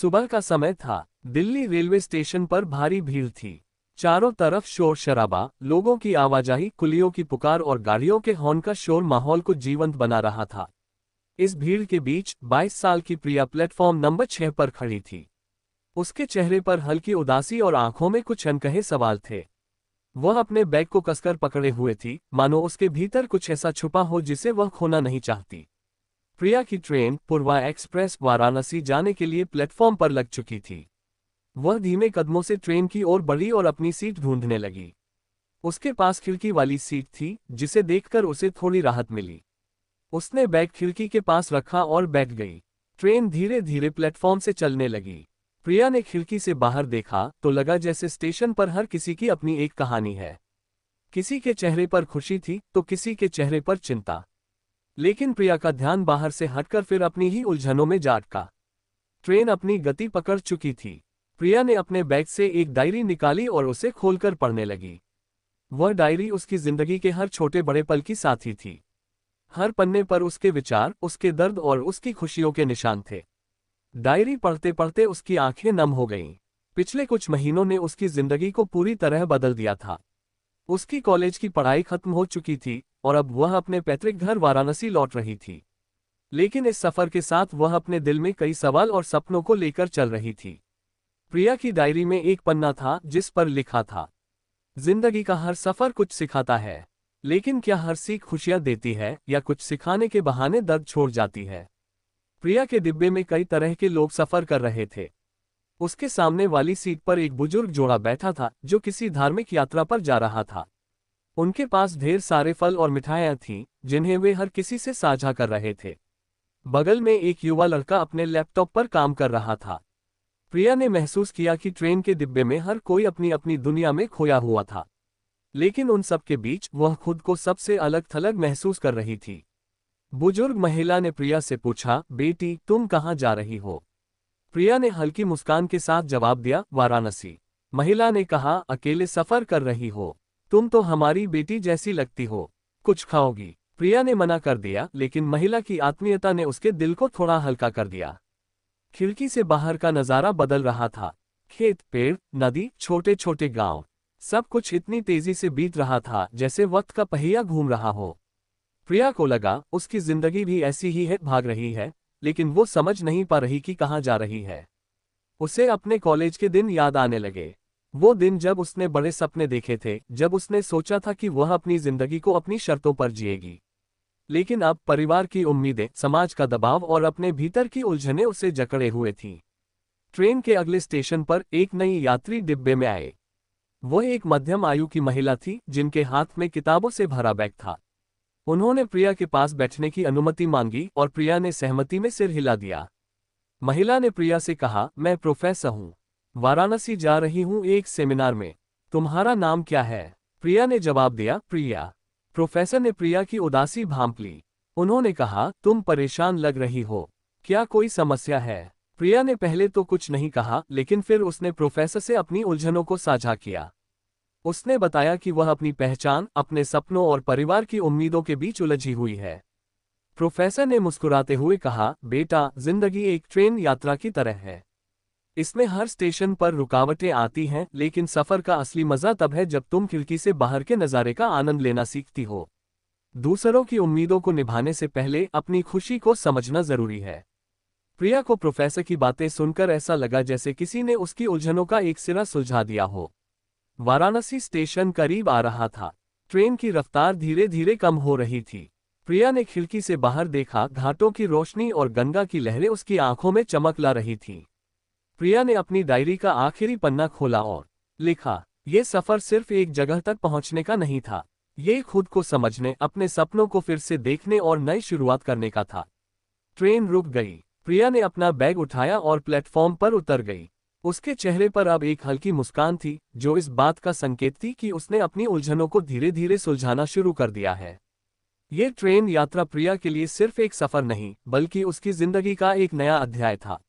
सुबह का समय था। दिल्ली रेलवे स्टेशन पर भारी भीड़ थी। चारों तरफ शोर शराबा, लोगों की आवाजाही, कुलियों की पुकार और गाड़ियों के हॉर्न का शोर माहौल को जीवंत बना रहा था। इस भीड़ के बीच 22 साल की प्रिया प्लेटफॉर्म नंबर 6 पर खड़ी थी। उसके चेहरे पर हल्की उदासी और आंखों में कुछ अनकहे सवाल थे। वह अपने बैग को कसकर पकड़े हुए थी, मानो उसके भीतर कुछ ऐसा छुपा हो जिसे वह खोना नहीं चाहती। प्रिया की ट्रेन पूर्वा एक्सप्रेस वाराणसी जाने के लिए प्लेटफॉर्म पर लग चुकी थी। वह धीमे कदमों से ट्रेन की ओर बढ़ी और अपनी सीट ढूंढने लगी। उसके पास खिड़की वाली सीट थी, जिसे देखकर उसे थोड़ी राहत मिली। उसने बैग खिड़की के पास रखा और बैठ गई। ट्रेन धीरे धीरे प्लेटफॉर्म से चलने लगी। प्रिया ने खिड़की से बाहर देखा तो लगा जैसे स्टेशन पर हर किसी की अपनी एक कहानी है। किसी के चेहरे पर खुशी थी तो किसी के चेहरे पर चिंता। लेकिन प्रिया का ध्यान बाहर से हटकर फिर अपनी ही उलझनों में जा अटका। ट्रेन अपनी गति पकड़ चुकी थी। प्रिया ने अपने बैग से एक डायरी निकाली और उसे खोलकर पढ़ने लगी। वह डायरी उसकी जिंदगी के हर छोटे बड़े पल की साथी थी। हर पन्ने पर उसके विचार, उसके दर्द और उसकी खुशियों के निशान थे। डायरी पढ़ते पढ़ते उसकी आंखें नम हो गईं। पिछले कुछ महीनों ने उसकी जिंदगी को पूरी तरह बदल दिया था। उसकी कॉलेज की पढ़ाई खत्म हो चुकी थी और अब वह अपने पैतृक घर वाराणसी लौट रही थी। लेकिन इस सफर के साथ वह अपने दिल में कई सवाल और सपनों को लेकर चल रही थी। प्रिया की डायरी में एक पन्ना था जिस पर लिखा था, जिंदगी का हर सफर कुछ सिखाता है, लेकिन क्या हर सीख खुशियां देती है या कुछ सिखाने के बहाने दर्द छोड़ जाती है। प्रिया के डिब्बे में कई तरह के लोग सफर कर रहे थे। उसके सामने वाली सीट पर एक बुजुर्ग जोड़ा बैठा था जो किसी धार्मिक यात्रा पर जा रहा था। उनके पास ढेर सारे फल और मिठाइयां थीं, जिन्हें वे हर किसी से साझा कर रहे थे। बगल में एक युवा लड़का अपने लैपटॉप पर काम कर रहा था। प्रिया ने महसूस किया कि ट्रेन के डिब्बे में हर कोई अपनी अपनी दुनिया में खोया हुआ था। लेकिन उन सब के बीच वह खुद को सबसे अलग थलग महसूस कर रही थी। बुजुर्ग महिला ने प्रिया से पूछा, बेटी तुम कहाँ जा रही हो? प्रिया ने हल्की मुस्कान के साथ जवाब दिया, वाराणसी। महिला ने कहा, अकेले सफर कर रही हो? तुम तो हमारी बेटी जैसी लगती हो, कुछ खाओगी? प्रिया ने मना कर दिया, लेकिन महिला की आत्मीयता ने उसके दिल को थोड़ा हल्का कर दिया। खिड़की से बाहर का नजारा बदल रहा था। खेत, पेड़, नदी, छोटे छोटे गांव, सब कुछ इतनी तेजी से बीत रहा था जैसे वक्त का पहिया घूम रहा हो। प्रिया को लगा उसकी जिंदगी भी ऐसी ही है, भाग रही है, लेकिन वो समझ नहीं पा रही कि कहाँ जा रही है। उसे अपने कॉलेज के दिन याद आने लगे। वो दिन जब उसने बड़े सपने देखे थे, जब उसने सोचा था कि वह अपनी जिंदगी को अपनी शर्तों पर जिएगी। लेकिन अब परिवार की उम्मीदें, समाज का दबाव और अपने भीतर की उलझनें उसे जकड़े हुए थीं। ट्रेन के अगले स्टेशन पर एक नई यात्री डिब्बे में आए। वह एक मध्यम आयु की महिला थी जिनके हाथ में किताबों से भरा बैग था। उन्होंने प्रिया के पास बैठने की अनुमति मांगी और प्रिया ने सहमति में सिर हिला दिया। महिला ने प्रिया से कहा, मैं प्रोफेसर हूँ, वाराणसी जा रही हूँ एक सेमिनार में। तुम्हारा नाम क्या है? प्रिया ने जवाब दिया, प्रिया। प्रोफेसर ने प्रिया की उदासी भांप ली। उन्होंने कहा, तुम परेशान लग रही हो, क्या कोई समस्या है? प्रिया ने पहले तो कुछ नहीं कहा, लेकिन फिर उसने प्रोफेसर से अपनी उलझनों को साझा किया। उसने बताया कि वह अपनी पहचान, अपने सपनों और परिवार की उम्मीदों के बीच उलझी हुई है। प्रोफेसर ने मुस्कुराते हुए कहा, बेटा, जिंदगी एक ट्रेन यात्रा की तरह है। इसमें हर स्टेशन पर रुकावटें आती हैं, लेकिन सफर का असली मजा तब है जब तुम खिड़की से बाहर के नज़ारे का आनंद लेना सीखती हो। दूसरों की उम्मीदों को निभाने से पहले अपनी खुशी को समझना जरूरी है। प्रिया को प्रोफेसर की बातें सुनकर ऐसा लगा जैसे किसी ने उसकी उलझनों का एक सिरा सुलझा दिया हो। वाराणसी स्टेशन करीब आ रहा था। ट्रेन की रफ्तार धीरे धीरे कम हो रही थी। प्रिया ने खिड़की से बाहर देखा, घाटों की रोशनी और गंगा की लहरें उसकी आंखों में चमक ला रही थीं। प्रिया ने अपनी डायरी का आखिरी पन्ना खोला और लिखा, ये सफर सिर्फ एक जगह तक पहुंचने का नहीं था, ये खुद को समझने, अपने सपनों को फिर से देखने और नई शुरुआत करने का था। ट्रेन रुक गई। प्रिया ने अपना बैग उठाया और प्लेटफॉर्म पर उतर गई। उसके चेहरे पर अब एक हल्की मुस्कान थी, जो इस बात का संकेत थी कि उसने अपनी उलझनों को धीरे धीरे सुलझाना शुरू कर दिया है। ये ट्रेन यात्रा प्रिया के लिए सिर्फ एक सफर नहीं, बल्कि उसकी जिंदगी का एक नया अध्याय था।